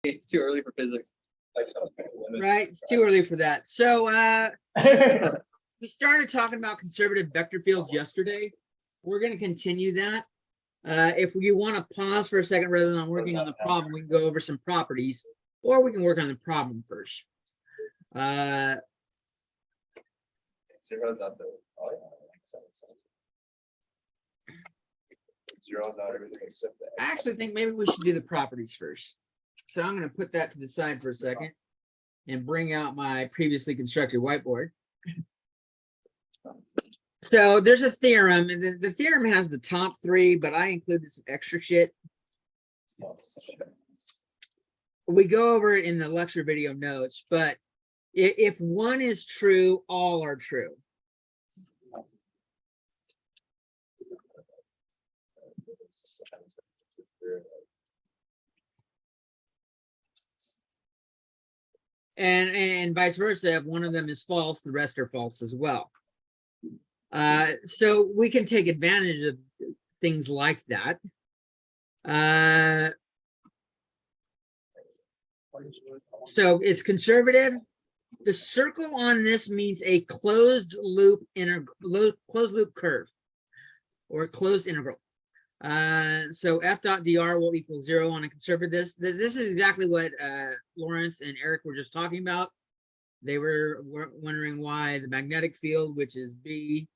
It's too early for physics. Right, it's too early for that. So we started talking about conservative vector fields yesterday. We're going to continue that. If you want to pause for a second rather than working on the problem, we can go over some properties, or we can work on the problem first. Zero's at the zero, not everything except that. I actually think maybe we should do the properties first. So I'm going to put that to the side for a second and bring out my previously constructed whiteboard. So there's a theorem, and the theorem has the top three, but I included some extra shit. We go over it in the lecture video notes, but if one is true, all are true. And vice versa, if one of them is false, the rest are false as well. So we can take advantage of things like that. So it's conservative. The circle on this means a closed loop curve or closed integral. So f dot dr will equal 0 on a conservative. This is exactly what Lawrence and Eric were just talking about. They were wondering why the magnetic field, which is B,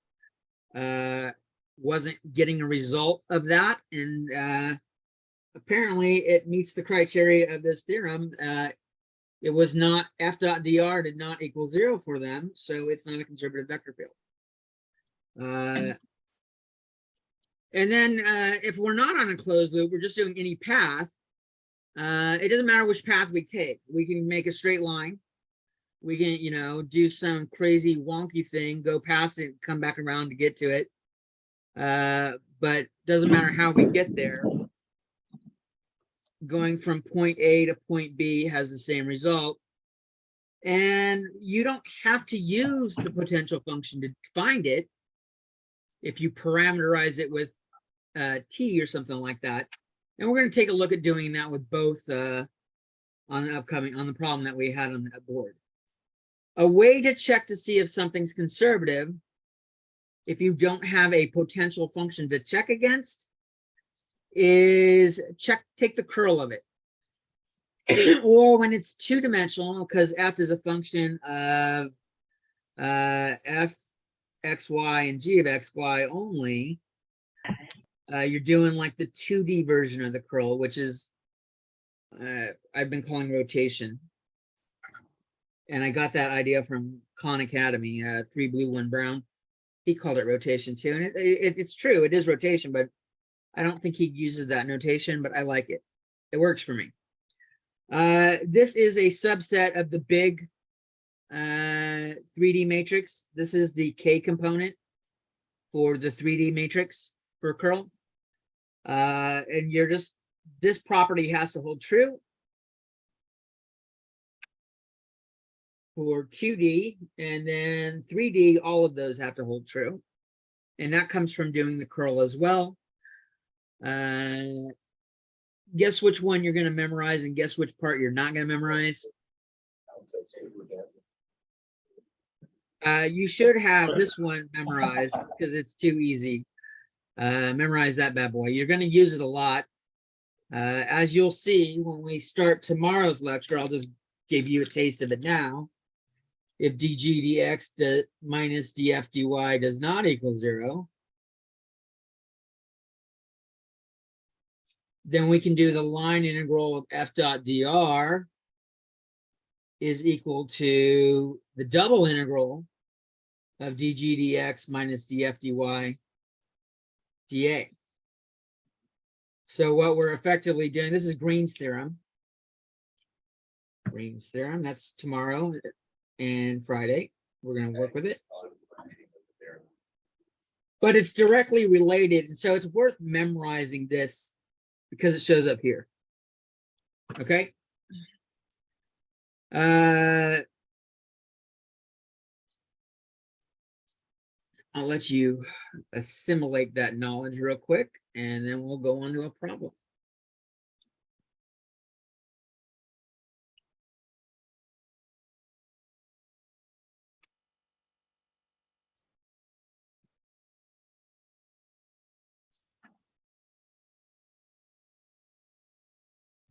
wasn't getting a result of that, and apparently it meets the criteria of this theorem. It was not, f dot dr did not equal 0 for them, so it's not a conservative vector field. And then if we're not on a closed loop, we're just doing any path. It doesn't matter which path we take. We can make a straight line. We can, do some crazy wonky thing, go past it, come back around to get to it. But doesn't matter how we get there. Going from point A to point B has the same result. And you don't have to use the potential function to find it if you parameterize it with T or something like that. And we're going to take a look at doing that with both on the problem that we had on that board. A way to check to see if something's conservative, if you don't have a potential function to check against, is take the curl of it. Or when it's two-dimensional, because f is a function of f, xy, and g of xy only, you're doing like the 2D version of the curl, which is I've been calling rotation. And I got that idea from Khan Academy, 3 blue, 1 brown. He called it rotation too. And it's true, it is rotation, but I don't think he uses that notation, but I like it. It works for me. This is a subset of the big 3D matrix. This is the K component for the 3D matrix for curl. And this property has to hold true for 2D, and then 3D, all of those have to hold true. And that comes from doing the curl as well. Guess which one you're going to memorize and guess which part you're not going to memorize. You should have this one memorized because it's too easy. Memorize that bad boy. You're going to use it a lot. As you'll see when we start tomorrow's lecture, I'll just give you a taste of it now. If dg dx minus df dy does not equal 0, then we can do the line integral of f dot dr is equal to the double integral of dg dx minus df dy dA. So what we're effectively doing, this is Green's theorem. Green's theorem, that's tomorrow and Friday. We're going to work with it. But it's directly related, and so it's worth memorizing this because it shows up here. Okay. I'll let you assimilate that knowledge real quick, and then we'll go on to a problem.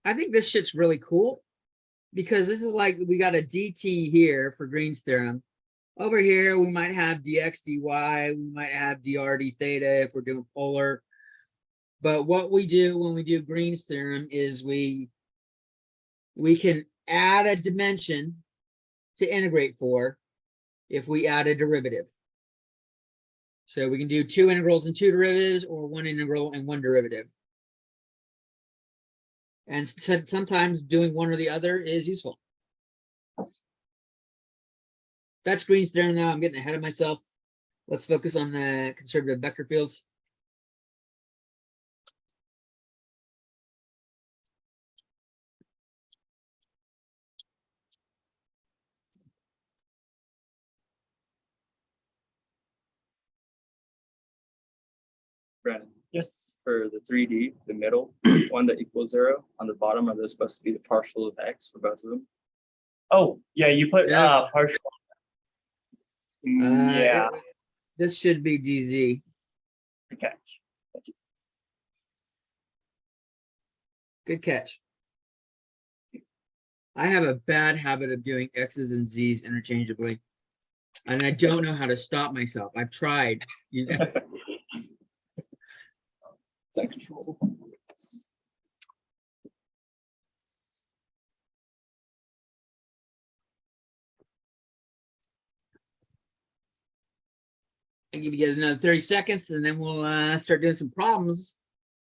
I think this shit's really cool because this is like we got a dt here for Green's theorem. Over here, we might have dx dy, we might have dr d theta if we're doing polar. But what we do when we do Green's theorem is we can add a dimension to integrate for if we add a derivative. So we can do 2 integrals and 2 derivatives, or 1 integral and 1 derivative. And sometimes doing one or the other is useful. That's Green's theorem now. I'm getting ahead of myself. Let's focus on the conservative vector fields. Brandon, Yes. for the 3D, the middle one that equals 0, on the bottom, are those supposed to be the partial of x for both of them? Oh, yeah, you put Yeah. partial. Uh, Yeah, This should be dz. good catch. Good catch. I have a bad habit of doing x's and z's interchangeably, and I don't know how to stop myself. I've tried. You know, It's uncontrollable. I'll give you guys another 30 seconds, and then we'll start doing some problems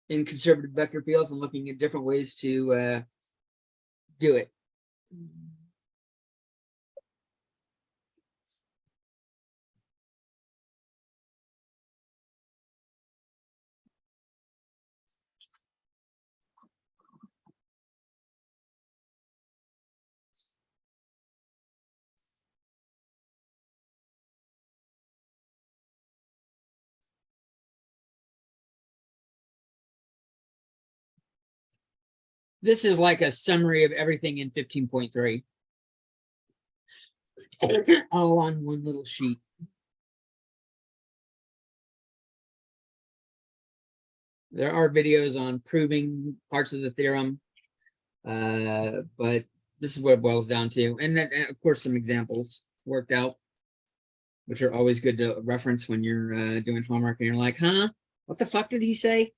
in conservative vector fields and looking at different ways to do it. This is like a summary of everything in 15.3. All on one little sheet. There are videos on proving parts of the theorem, but this is what it boils down to. And then, of course, some examples worked out, which are always good to reference when you're doing homework and you're like, huh? What the fuck did he say?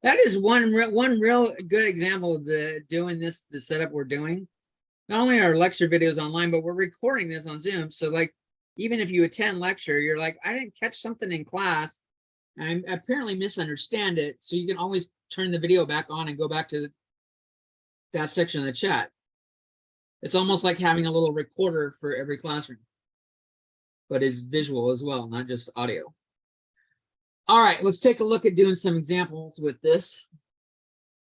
That is one real good example of the setup we're doing. Not only are lecture videos online, but we're recording this on Zoom. So like, even if you attend lecture, you're like, I didn't catch something in class, and I apparently misunderstand it. So you can always turn the video back on and go back to that section of the chat. It's almost like having a little recorder for every classroom, but it's visual as well, not just audio. All right, let's take a look at doing some examples with this.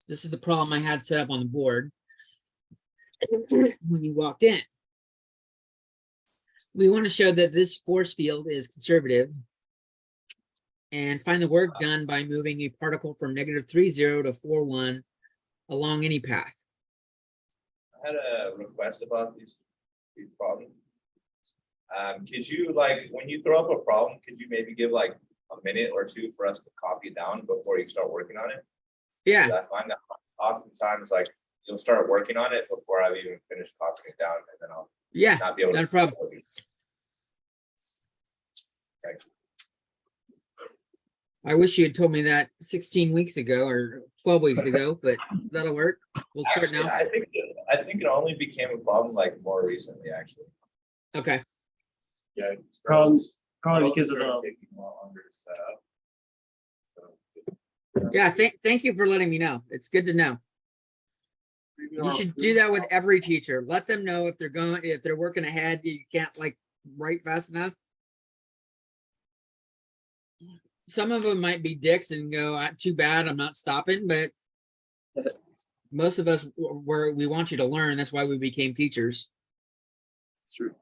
This is the problem I had set up on the board when you walked in. We want to show that this force field is conservative and find the work done by moving a particle from -3,0 to 4,1 along any path. I had a request about these problems. Could you, like, when you throw up a problem, could you maybe give like a minute or two for us to copy it down before you start working on it? Yeah, 'Cause I find that oftentimes, like, you'll start working on it before I've even finished copying it down, and then I'll yeah, not be able not to. a problem. Thank you. I wish you had told me that 16 weeks ago or 12 weeks ago, but that'll work. We'll start Actually, now. I think it only became a problem like more recently, actually. Okay. Yeah. Probably because of started the, taking longer to set up. So, Yeah, thank you for letting me know. It's good to know. You should do that with every teacher. Let them know if they're working ahead, you can't like write fast enough. Some of them might be dicks and go, too bad, I'm not stopping, but most of us we want you to learn. That's why we became teachers. True.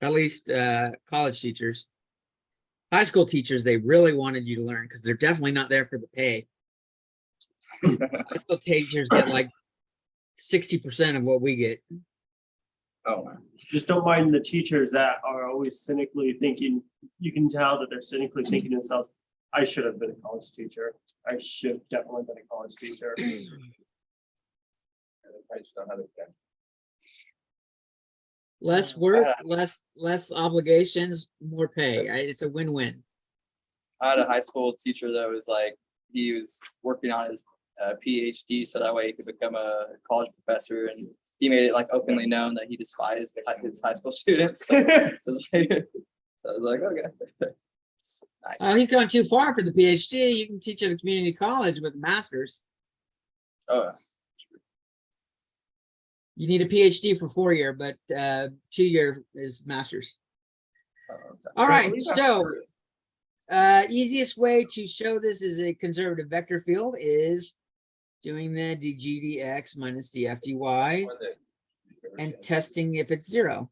At least college teachers. High school teachers, they really wanted you to learn because they're definitely not there for the pay. High school teachers get like 60% of what we get. Oh, wow. Just don't mind the teachers that are always cynically thinking, you can tell that they're cynically thinking to themselves, I should have been a college teacher. I should have definitely been a college teacher. I just don't have it. Less work, less obligations, more pay. It's a win-win. I had a high school teacher that was like, he was working on his PhD so that way he could become a college professor, and he made it like openly known that he despised his high school students. So, it was like, so I was like, okay. Nice. Oh, he's gone too far for the PhD. You can teach at a community college with a master's. Oh, yeah. You need a PhD for 4-year, but 2-year is master's. Okay. All Well, right, at least so easiest way to show this is a conservative vector field is doing the dgdx minus dfdy and testing if it's 0.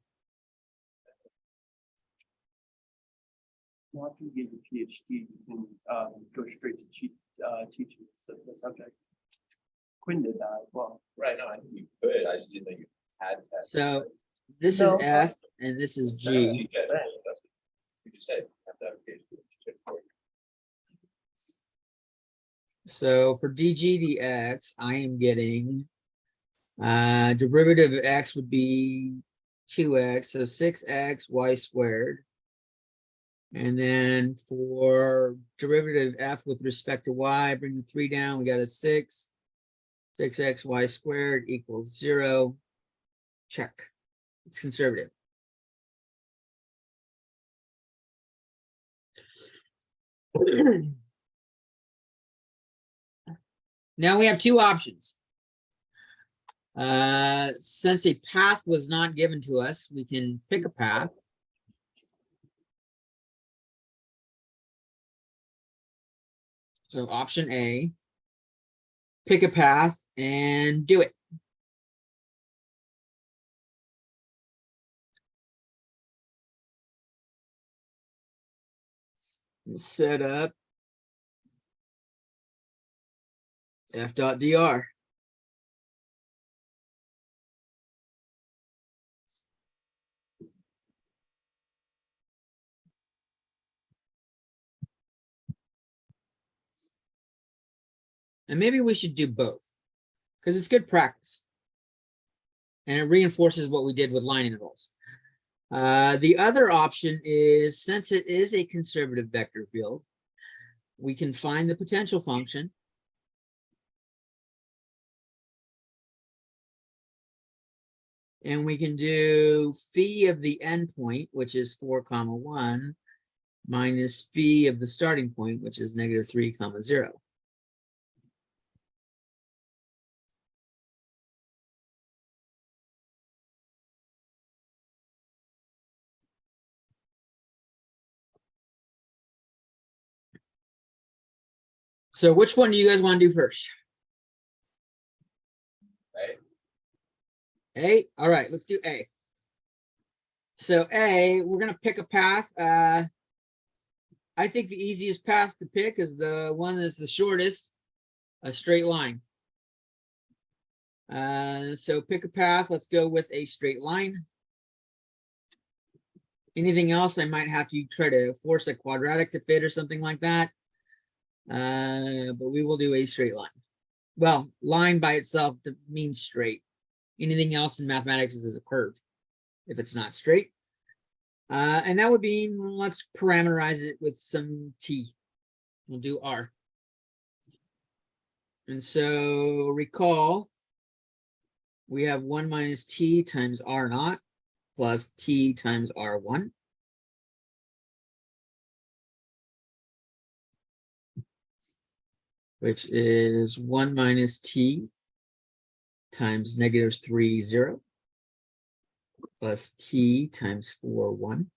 Well, after you get your PhD, you can go straight to teaching the subject. Quinn did that as well. Right now, I think you could, I just didn't know you had. that. So this No. is F and this is That's what G. You said, you just said, have to have a PhD. So for dgdx, I am getting derivative of x would be 2x, so 6x y squared. And then for derivative f with respect to y, bring the 3 down, we got a 6. 6x y squared equals 0. Check. It's conservative. Now we have 2 options. Since a path was not given to us, we can pick a path. So option A, pick a path and do it. Set up f.dr. And maybe we should do both because it's good practice. And it reinforces what we did with line intervals. The other option is, since it is a conservative vector field, we can find the potential function. And we can do phi of the endpoint, which is 4, 1, minus phi of the starting point, which is -3, 0. So which one do you guys want to do first? Right? A? All right, let's do A. So A, we're going to pick a path. I think the easiest path to pick is the one that's the shortest, a straight line. So pick a path. Let's go with a straight line. Anything else, I might have to try to force a quadratic to fit or something like that. But we will do a straight line. Well, line by itself means straight. Anything else in mathematics is a curve if it's not straight. And that would be, let's parameterize it with some t. We'll do r. And so recall, we have 1 minus t times r naught plus t times r1. Which is 1 minus t times -3, 0 plus t times 4, 1.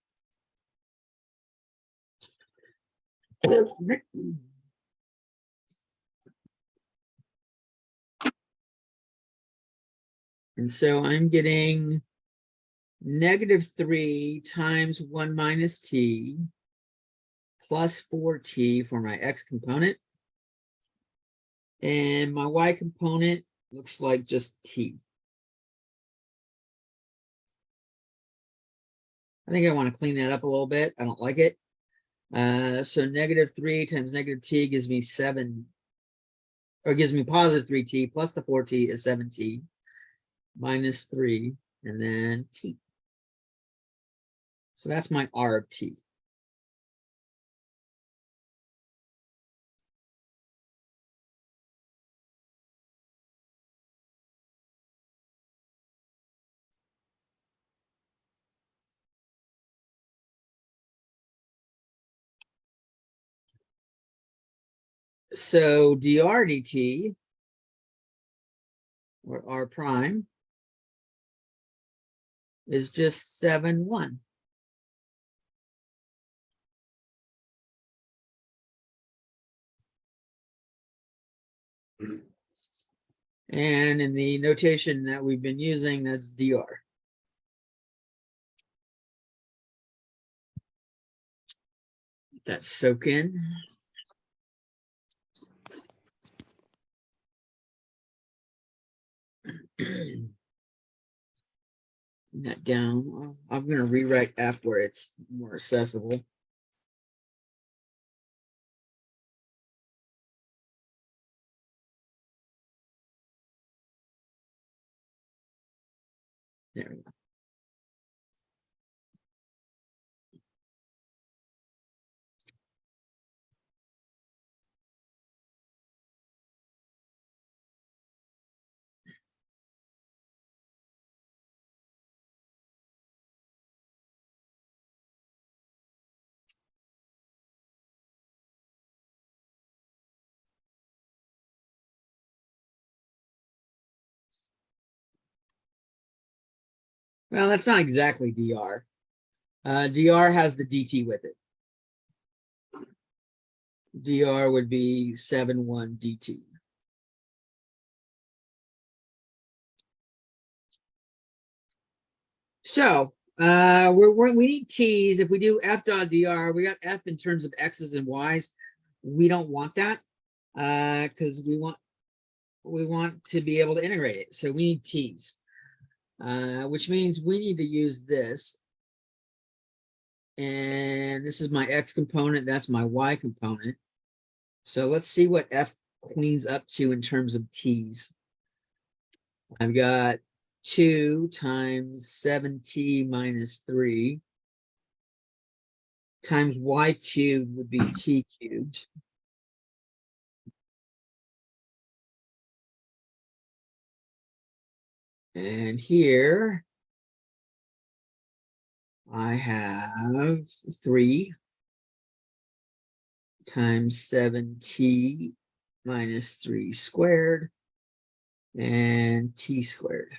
And so I'm getting -3 times 1 minus t plus 4t for my x component. And my y component looks like just t. I think I want to clean that up a little bit. I don't like it. So -3 times -t gives me 7, or gives me +3t plus the 4t is 7t minus 3 and then t. So that's my r of t. So dr dt, or r prime, is just 7,1. And in the notation that we've been using, that's dr. That soak in. That down. I'm going to rewrite f where it's more accessible. There we go. Well, that's not exactly dr. Dr has the dt with it. Dr would be 7,1 dt. So we need t's. If we do f dot dr, we got f in terms of x's and y's. We don't want that because we want to be able to integrate it. So we need t's, which means we need to use this. And this is my x component. That's my y component. So let's see what f cleans up to in terms of t's. I've got 2 times 7t minus 3 times y cubed would be t cubed. And here I have 3 times 7t minus 3 squared and t squared.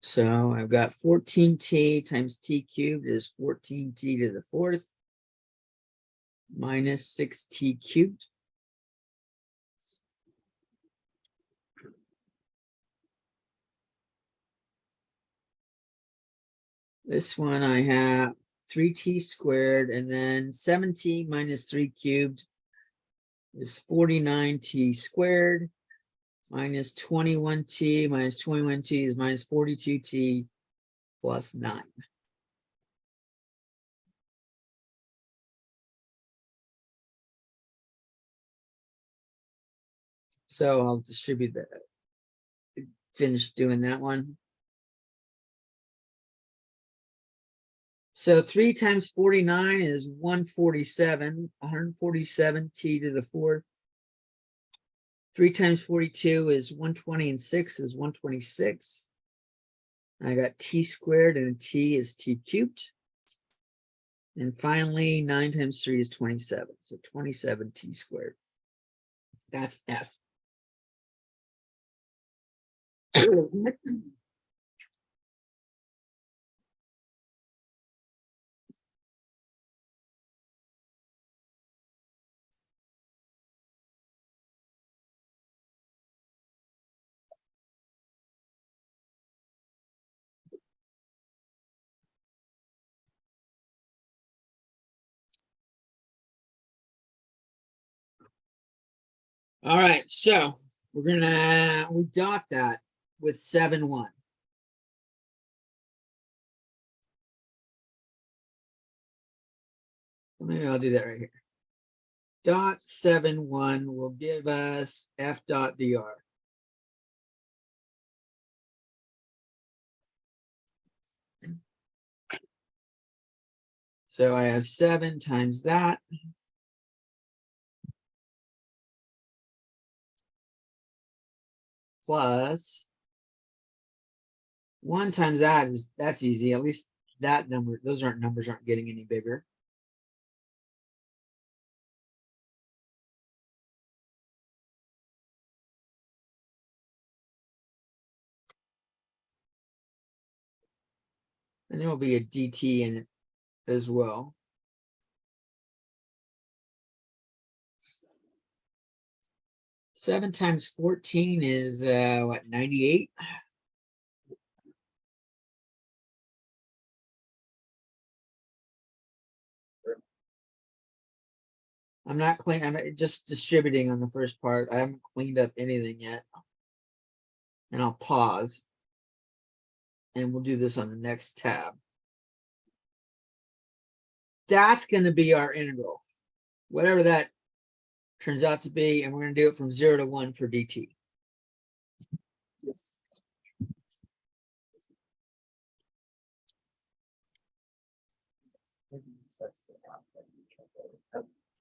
So I've got 14t times t cubed is 14t to the 4th minus 6t cubed. This one I have 3t squared, and then 7t minus 3 cubed is 49t squared minus 21t minus 21t is minus 42t plus 9. So I'll distribute that, finish doing that one. So 3 times 49 is 147, 147t to the 4th. 3 times 42 is 120, and 6 is 126. I got t squared, and t is t cubed. And finally, 9 times 3 is 27. So 27t squared. That's F. All right, so we dot that with 7, 1. Maybe I'll do that right here. Dot 7, 1 will give us f dot dr. So I have 7 times that. Plus 1 times that's easy. At least that number, those numbers aren't getting any bigger. And there will be a dt in it as well. Seven times 14 is what, 98? I'm just distributing on the first part. I haven't cleaned up anything yet. And I'll pause. And we'll do this on the next tab. That's going to be our integral, whatever that turns out to be. And we're going to do it from 0 to 1 for dt. Yes.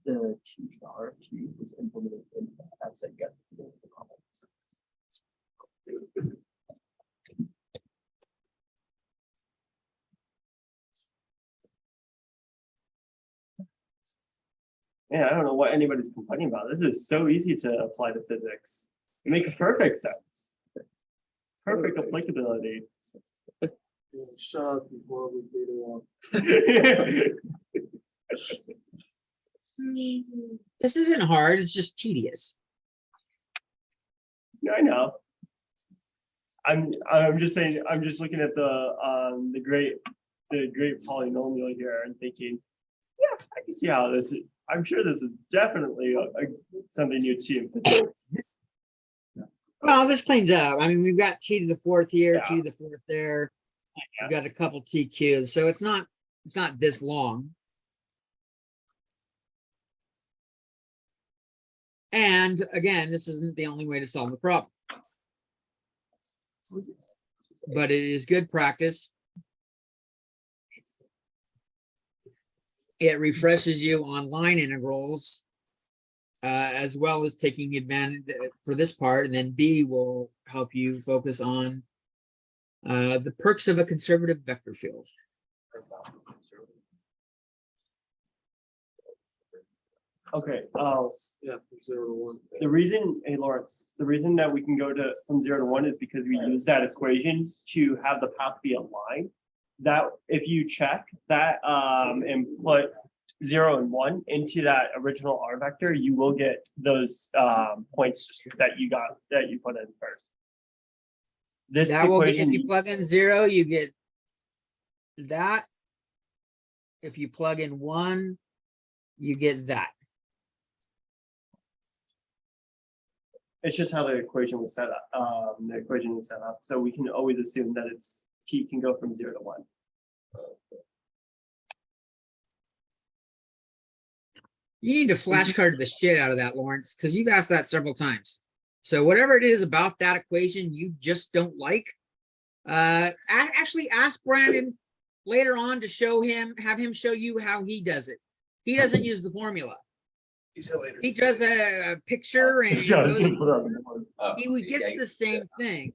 The Q was implemented in as they get the comments. Yeah, I don't know what anybody's complaining about. This is so easy to apply to physics. It makes perfect sense. Perfect applicability. Shut up before we beat it up. This isn't hard. It's just tedious. I know. I'm just saying. I'm just looking at the great polynomial here and thinking, yeah, I can see how this is. I'm sure this is definitely something you'd see in physics. Well, this cleans up. I mean, we've got t to the 4th here, Yeah. t to the 4th there. Yeah. We've got a couple t cubes, so it's not this long. And again, this isn't the only way to solve the problem, but it is good practice. It refreshes you on line integrals, as well as taking advantage for this part, and then B will help you focus on the perks of a conservative vector field. Okay. Yeah. 0 to 1. The reason, hey Lawrence, the reason that we can go from 0 to 1 is because we use that equation to have the path be a line. That if you check that and put 0 and 1 into that original R vector, you will get those points that you put in first. This That will be, if equation, you plug in 0, you get that. If you plug in 1, you get that. it's just how the equation was set up. So we can always assume that t can go from 0 to 1. You need to flashcard the shit out of that, Lawrence, because you've asked that several times. So whatever it is about that equation you just don't like, actually ask Brandon later on to have him show you how he does it. He doesn't use the formula. He does a picture and he gets the same thing.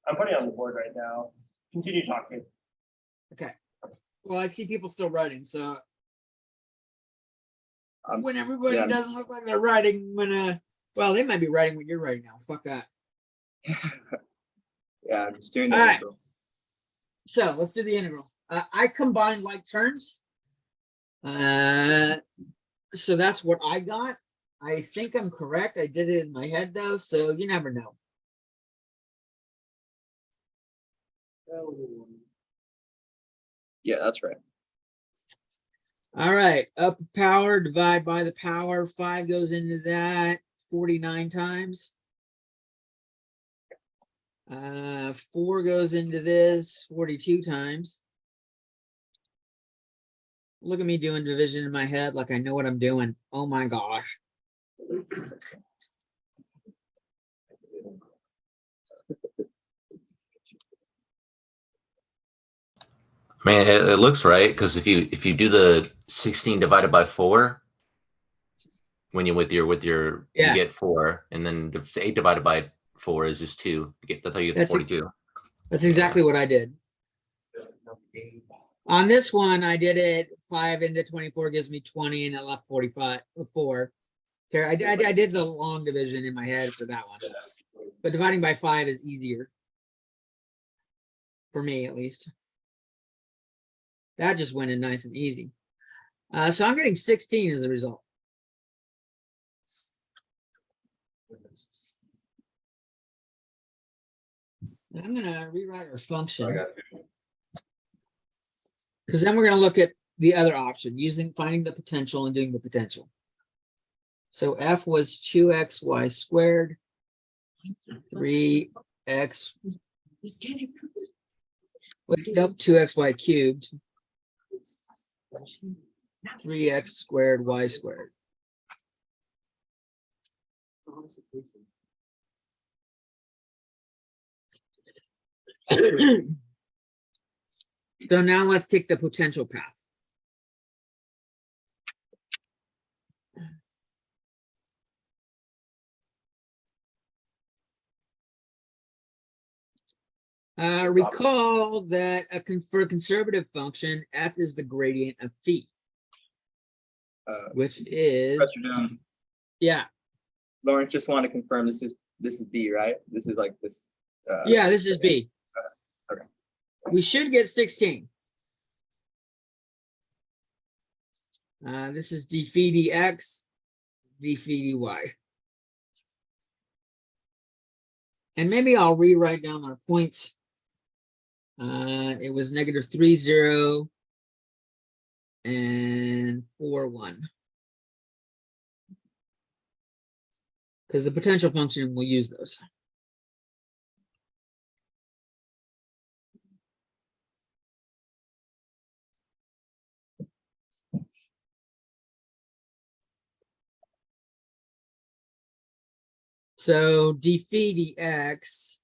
I'm putting it on the board right now. Continue talking. Okay. Well, I see people still writing, so when everybody doesn't look like they're writing, well, they might be writing what you're writing now. Fuck that. Yeah, I'm just doing the All right. integral. So let's do the integral. I combined like terms. So that's what I got. I think I'm correct. I did it in my head though, so you never know. Yeah, that's right. All right, upper power, divide by the power, 5 goes into that 49 times. 4 goes into this 42 times. Look at me doing division in my head like I know what I'm doing. Oh my gosh. Man, it looks right because if you do the 16 divided by 4, when you with your Yeah. you get 4, and then the 8 divided by 4 is just 2. You get, that's how you get That's 42. That's exactly what I did. On this one, I did it 5 into 24 gives me 20, and it left 45 or 4. Okay, I did the long division in my head for that one, but dividing by 5 is easier for me, at least. That just went in nice and easy. So I'm getting 16 as a result. I'm gonna rewrite our I function, got you. because then we're gonna look at the other option, finding the potential and doing the potential. So F was 2xy squared, 3x, wait, nope, 2xy cubed, 3x squared y squared. So now let's take the potential path. Recall that for a conservative function, f is the gradient of phi, which is, Pressure down. yeah, Lawrence, just want to confirm this is B, right? This is like this. yeah, this is b. Okay. We should get 16. This is d phi dx, d phi dy. And maybe I'll rewrite down our points. It was -3, 0, and 4, 1. Because the potential function will use those. So d phi dx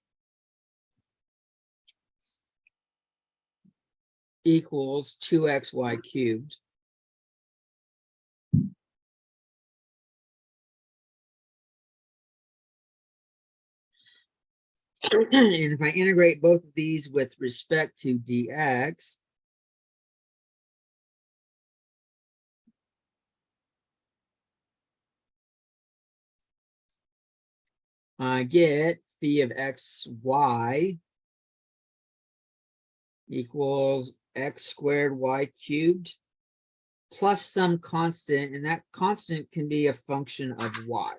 equals 2xy cubed. And if I integrate both of these with respect to dx, I get phi of xy equals x squared y cubed plus some constant, and that constant can be a function of y.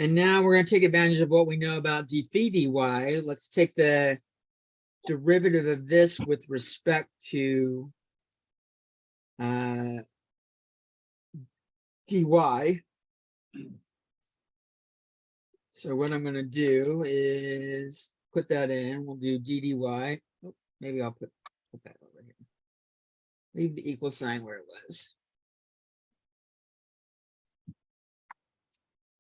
And now we're going to take advantage of what we know about d phi dy. Let's take the derivative of this with respect to dy. So what I'm going to do is put that in. We'll do d dy. Oh, maybe I'll put that over here. Leave the equal sign where it was.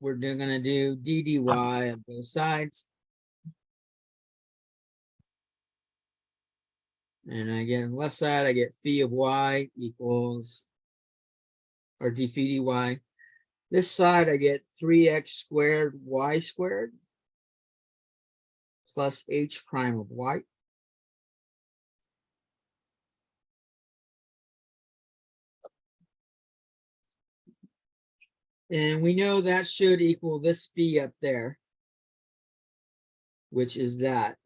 We're going to do d dy on both sides. And I get on the left side, I get phi of y equals, or d phi dy. This side, I get 3x squared y squared plus h prime of y. And we know that should equal this phi up there, which is that.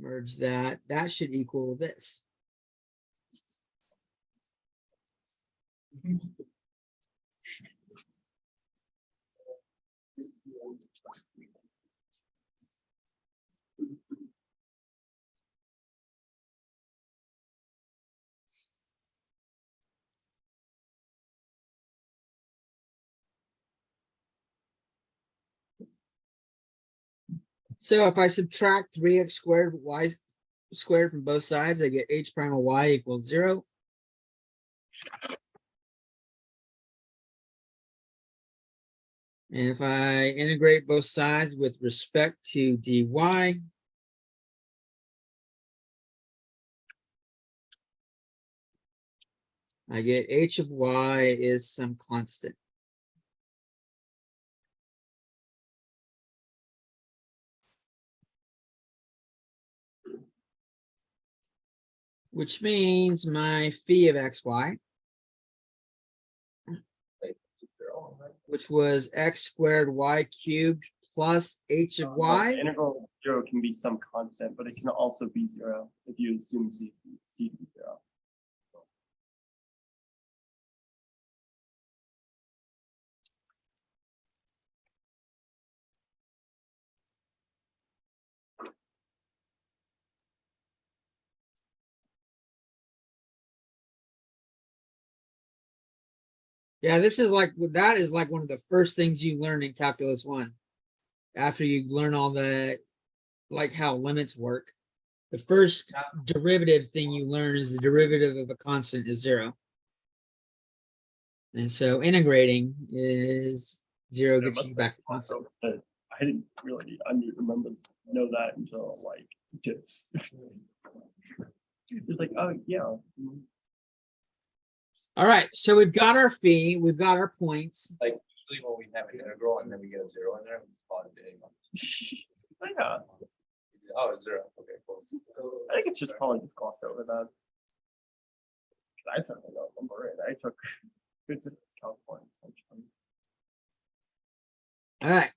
Merge that. That should equal this. So if I subtract 3x squared y squared from both sides, I get h prime of y equals 0. And if I integrate both sides with respect to dy, I get h of y is some constant. Which means my phi of xy, which was x squared y cubed plus h of The y. integral of 0 can be some constant, but it can also be 0 if you assume c to be 0. Yeah, that is like one of the first things you learn in calculus 1. After you learn all the, like how limits work. The first derivative thing you learn is the derivative of a constant is 0. And so integrating is 0 gets you back to constant. I didn't really know that until like just it's like, oh yeah. All right, so we've got our phi, we've got our points. Like usually when we have an integral and then we get a 0 in there, we plot it in. Yeah. Oh, it's 0. Okay, cool. I think it's just probably just glossed over that. I certainly don't remember it. I took good Calc points. All right,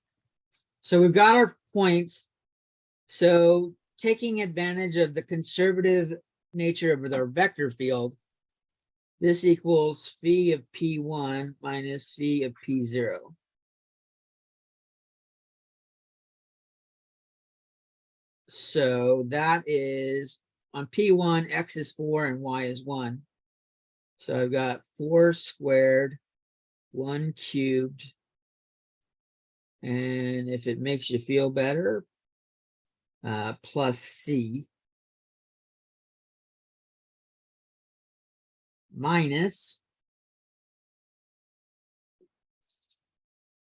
so we've got our points. So taking advantage of the conservative nature of our vector field, this equals phi of P1 minus phi of P0. So that is on P1, X is 4 and Y is 1. So I've got 4 squared, 1 cubed. And if it makes you feel better, plus C minus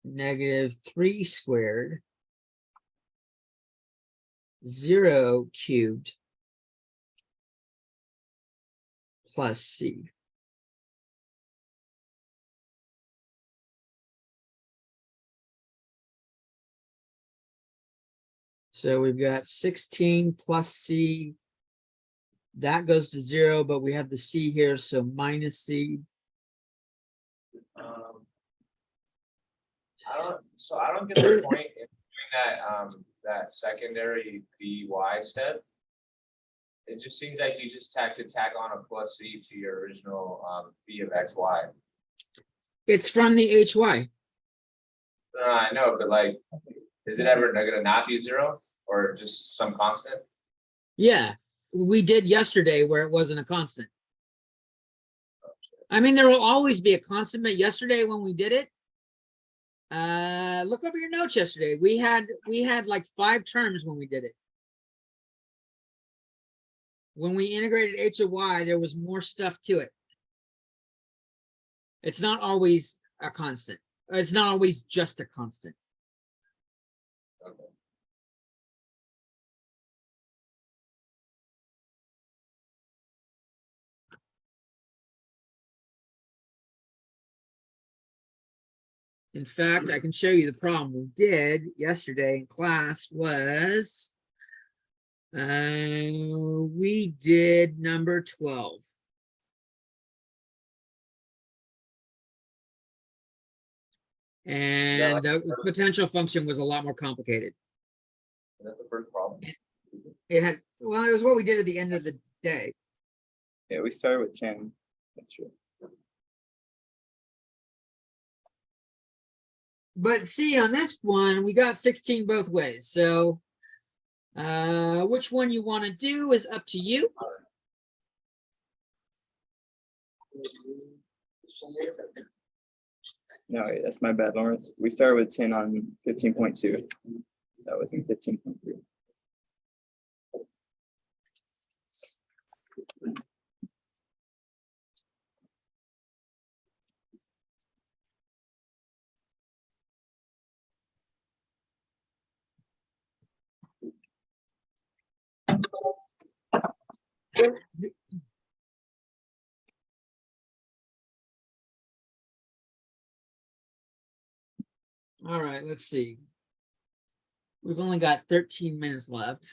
negative 3 squared, 0 cubed plus C. So we've got 16 plus C. That goes to 0, but we have the C here, so minus C. I don't get the point in doing that that secondary dy step. It just seems like you just tack on a plus c to your original phi of xy. It's from the HY. I know, but like, is it ever gonna not be 0 or just some constant? Yeah, we did yesterday where it wasn't a constant. I mean, there will always be a constant, but yesterday when we did it, look over your notes yesterday. We had like 5 terms when we did it. When we integrated h of y, there was more stuff to it. It's not always a constant. It's not always just a constant. Okay. In fact, I can show you the problem we did yesterday in class was we did number 12. And the potential function was a lot more complicated. Is that the first problem? It had, Well, it was what we did at the end of the day. Yeah, we started with 10. That's true. But see, on this one, we got 16 both ways. So which one you want to do is up to you. No, wait, that's my bad, Lawrence. We started with 10 on 15.2. That was in 15.3. All right, let's see. We've only got 13 minutes left.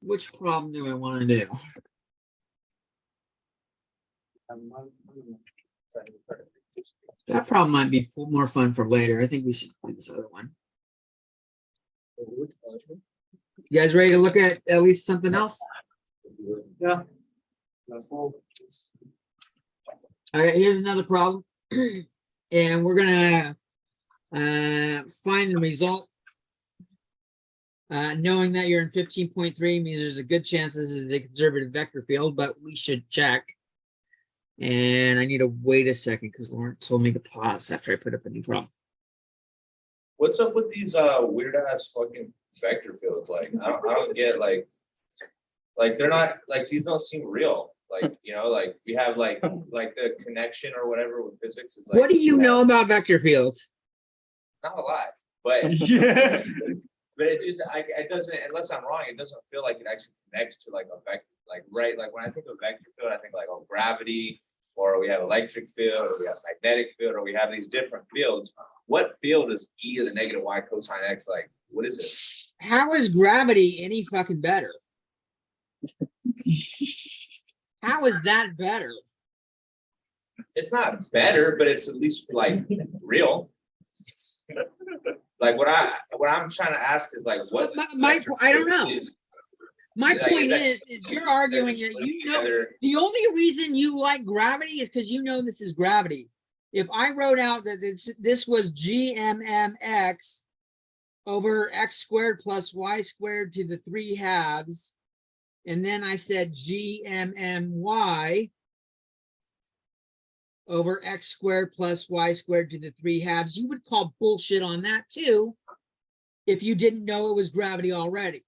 Which problem do I want to do? That problem might be more fun for later. I think we should do this other one. You guys ready to look at least something else? Yeah. All right, here's another problem. And we're gonna find the result. Knowing that you're in 15.3 means there's a good chance this is a conservative vector field, but we should check. And I need to wait a second because Lawrence told me to pause after I put up a new problem. What's up with these weird ass fucking vector fields? Like, I don't get like they're not like, these don't seem real. Like, you know, like we have like the connection or whatever with physics is like, What do you know about vector fields? not a lot, but Yeah. but it just it doesn't, unless I'm wrong, it doesn't feel like it actually connects to like a vector, like right, like when I think of vector field, I think like, oh, gravity, or we have electric field, or we have magnetic field, or we have these different fields. What field is E to the negative y cosine x? Like, what is this? How is gravity any fucking better? How is that better? It's not better, but it's at least like real. Like what I'm trying to ask is like, what I don't know. is. My Like, point that's- is you're arguing that you know the only reason you like gravity is because you know this is gravity. If I wrote out that this was GMMX over x squared plus y squared to the 3/2, and then I said GMMY over x squared plus y squared to the 3/2, you would call bullshit on that too if you didn't know it was gravity already.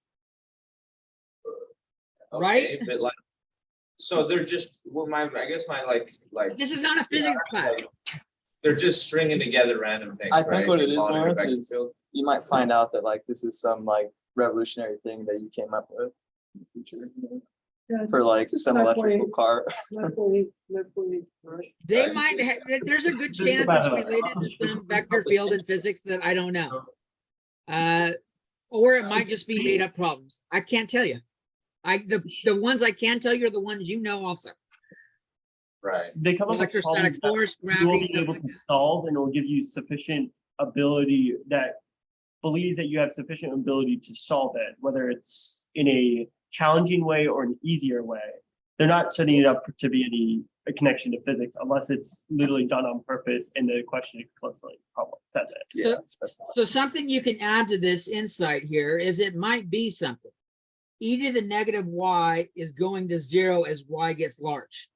Right? Okay, but like, so they're just, well, I guess my like. This is not a physics class. They're just stringing together random things. I think right? what it is, Calling it a Lawrence, vector is field. you might find out that like this is some like revolutionary thing that you came up with in the future, you know, for like some electrical car. They Right. might have, there's a good chance it's related to some vector field in physics that I don't know. Or it might just be made up problems. I can't tell you. The ones I can tell you are the ones you know also. Right. They come up with Electrostatic problems force, that you will gravity, be stuff able like to that. solve, and it will give you sufficient ability that believes that you have sufficient ability to solve it, whether it's in a challenging way or an easier way. They're not setting it up to be a connection to physics unless it's literally done on purpose and the question explicitly probably says it. Yeah, So something you can add to this insight here is it might be something. E to the negative y is going to 0 as y gets large.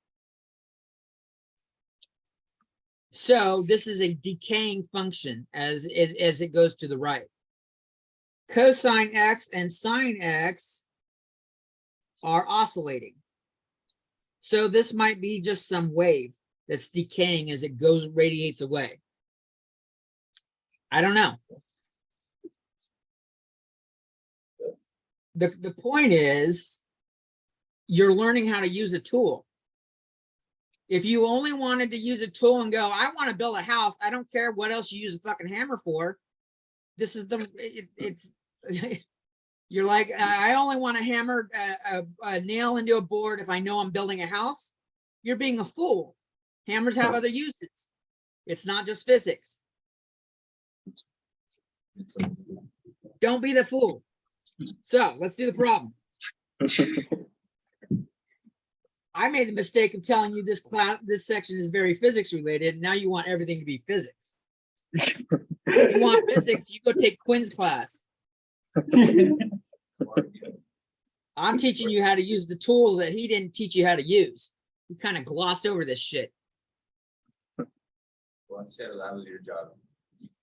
So this is a decaying function as it goes to the right. Cosine x and sine x are oscillating. So this might be just some wave that's decaying as it radiates away. I don't know. The point is, you're learning how to use a tool. If you only wanted to use a tool and go, I want to build a house, I don't care what else you use a fucking hammer for. This is it's you're like, I only want to hammer a nail into a board if I know I'm building a house. You're being a fool. Hammers have other uses. It's not just physics. Don't be the fool. So let's do the problem. I made the mistake of telling you this section is very physics related. Now you want everything to be physics. If you want physics, you go take Quinn's class. I'm teaching you how to use the tools that he didn't teach you how to use. You kind of glossed over this shit. Well, I said that was your job.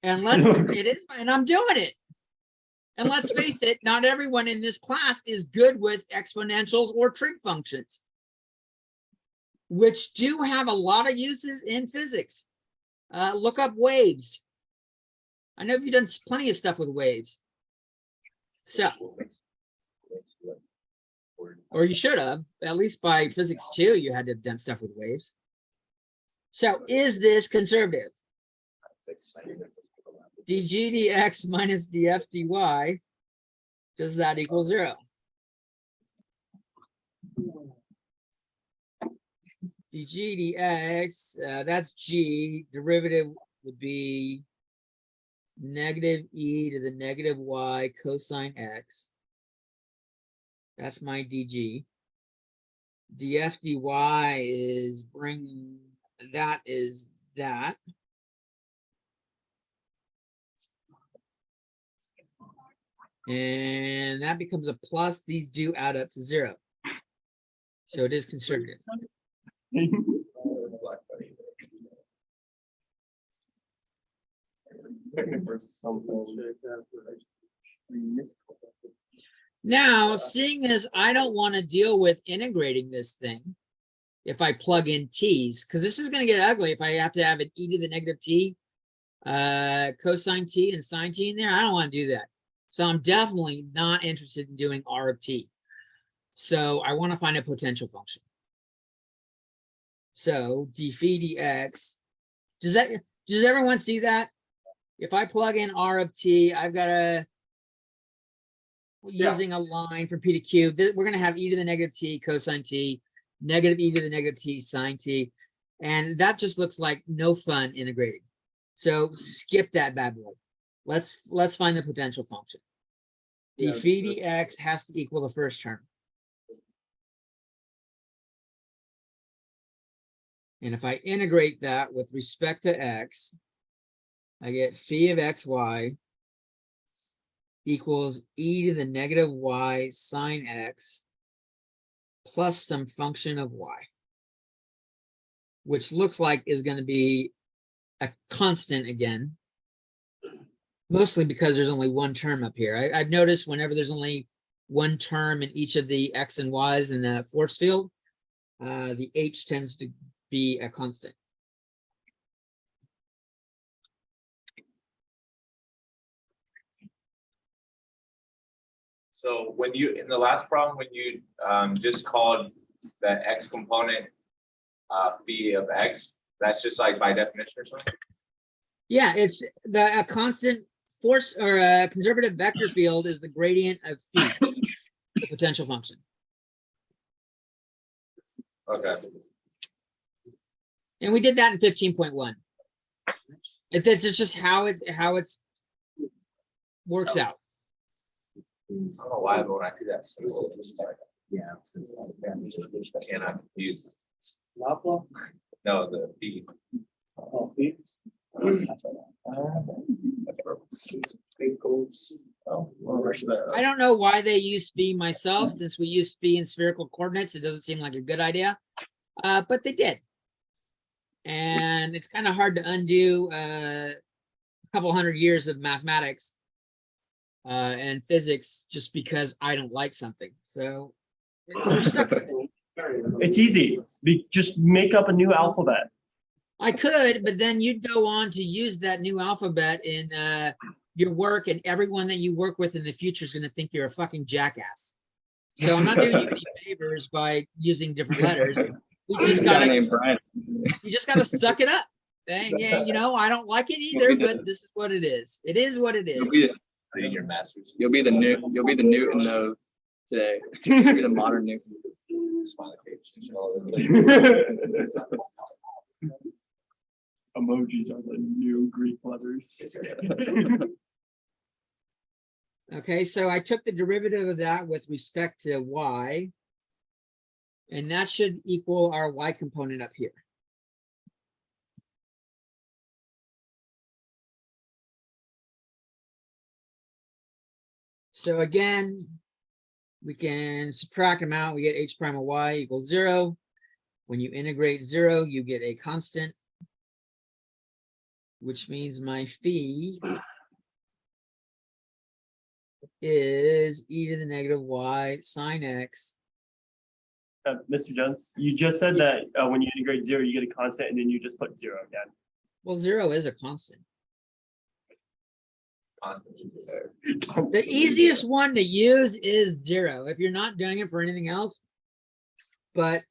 And and I'm doing it. And let's face it, not everyone in this class is good with exponentials or trig functions, which do have a lot of uses in physics. Look up waves. I know you've done plenty of stuff with waves. So, or you should have, at least by physics 2, you had to have done stuff with waves. So is this conservative? dg dx minus df dy, does that equal 0? dg dx, that's g, derivative would be negative e to the negative y cosine x. That's my dg. df dy is bringing, that is that. And that becomes a plus. These do add up to 0. So it is conservative. Now, seeing as I don't want to deal with integrating this thing, if I plug in t's, because this is going to get ugly if I have to have an e to the negative t, cosine t and sine t in there, I don't want to do that. So I'm definitely not interested in doing r of t. So I want to find a potential function. So d phi dx, does everyone see that? If I plug in r of t, I've got a, using a line from p to q, we're going to have e to the negative t cosine t, negative e to the negative t sine t. And that just looks like no fun integrating. So skip that bad boy. Let's find the potential function. D phi dx has to equal the first term. And if I integrate that with respect to x, I get phi of xy equals e to the negative y sine x plus some function of y, which looks like is going to be a constant again, mostly because there's only one term up here. I've noticed whenever there's only one term in each of the x and y's in the force field, the h tends to be a constant. So when you, in the last problem, when you just called the x component phi of x, that's just like by definition or something? Yeah, it's a constant force, or a conservative vector field is the gradient of phi, the potential function. Okay. And we did that in 15.1. This is just how it's works out. I don't know why, but when I do that, so it's just like, yeah, I cannot confuse. No, the phi. I don't know why they use phi myself, since we use phi in spherical coordinates. It doesn't seem like a good idea, but they did. And it's kind of hard to undo a couple hundred years of mathematics and physics just because I don't like something. So we're stuck with it. It's easy. Just make up a new alphabet. I could, but then you'd go on to use that new alphabet in your work, and everyone that you work with in the future is going to think you're a fucking jackass. So I'm not doing you any favors by using different letters. You just gotta suck it up. And, yeah, you know, I don't like it either, but this is what it is. It is what it is. Reading your master's. You'll be the Newton of today. You'll be the modern Newton. Smiley face. Emojis are the new Greek letters. Okay, so I took the derivative of that with respect to y. And that should equal our y component up here. So again, we can subtract them out. We get h prime of y equals 0. When you integrate 0, you get a constant, which means my phi is e to the negative y sine x. Mr. Jones, you just said that when you integrate 0, you get a constant, and then you just put 0 again. Well, 0 is a constant. The easiest one to use is 0 if you're not doing it for anything else. But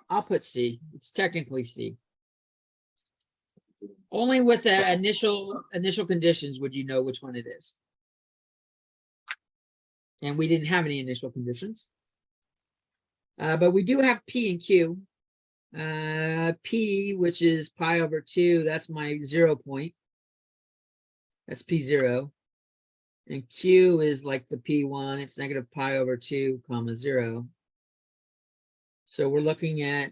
I'll put C. It's technically C. Only with the initial conditions would you know which one it is. And we didn't have any initial conditions. But we do have P and Q. P, which is pi over 2, that's my 0 point. That's P0. And Q is like the P1, it's negative pi over 2, comma 0. So we're looking at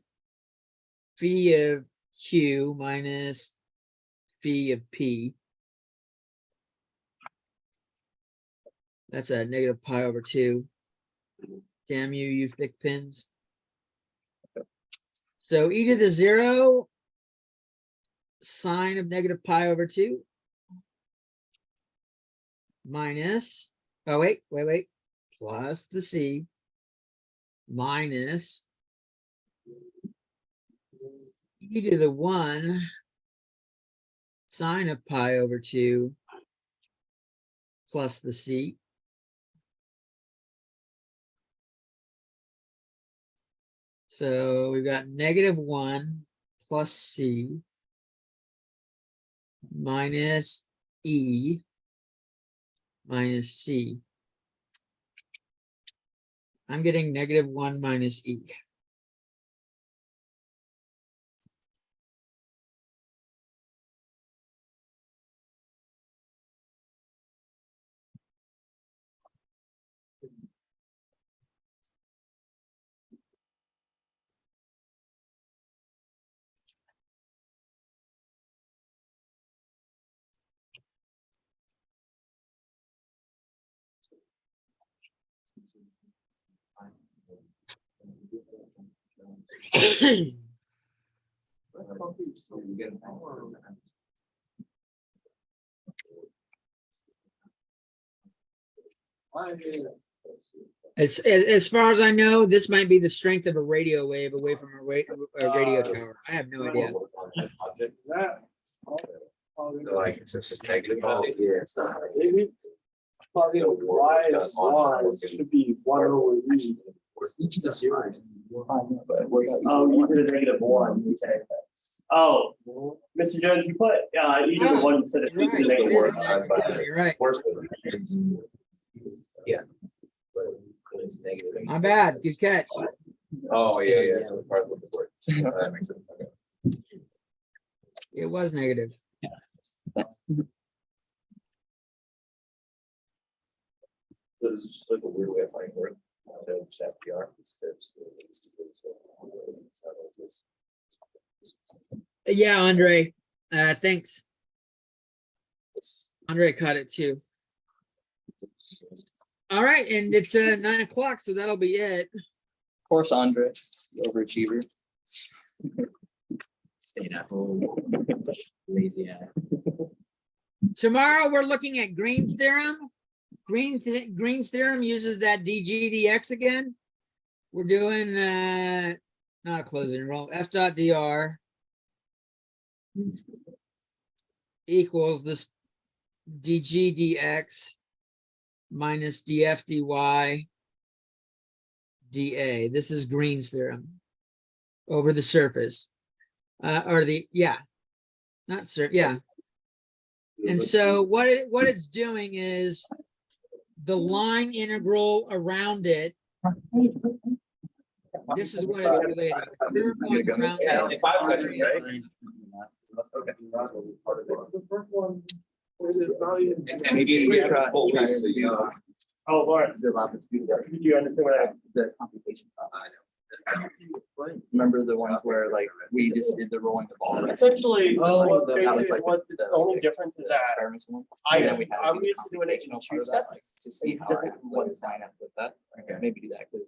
phi of Q minus phi of P. That's a negative pi over 2. Damn you, you thick pins. So e to the 0 sine of negative pi over 2 minus, oh, wait, plus the C minus e to the 1 sine of pi over 2 plus the C. So we've got negative 1 plus C minus E minus C. I'm getting negative 1 minus E. As far as I know, this might be the strength of a radio wave away from a radio tower. I have no idea. Like, since it's negative. Maybe probably y is 1 should be 1 over e. Each of the zeros. Oh, you did a negative 1. Okay. Oh, Mr. Jones, you put e to the 1 instead of e to the You're negative right. 1. You're right. Yeah. My bad. Good catch. Oh, yeah. So it's part of the word. That makes sense. Okay. It was negative. So this is just like a weird way of finding work. Yeah, Andre. Thanks. Andre caught it too. All right, and it's 9 o'clock, so that'll be it. Of course, Andre, overachiever. Staying at home. Lazy eye. Tomorrow we're looking at Green's theorem. Green's theorem uses that dg dx again. We're doing not a closing roll. F dot dr equals this dg dx minus df dy dA. This is Green's theorem over the surface. And so what it's doing is the line integral around it. This is what it's related. We're going around it. Yeah, only 5 seconds, right? The first one Maybe We have try- a full try week, so, you know. Oh, Lauren, The lab is good. do you understand what I? The computation. Remember the ones where like we just did the rolling the ball? Essentially, what that they was did, like what the only difference is that I, I, then we had to I'm do the used to doing it in computational two part of that, like, steps. to see how I Different have from one to line up with that. Okay. Maybe do that, 'cause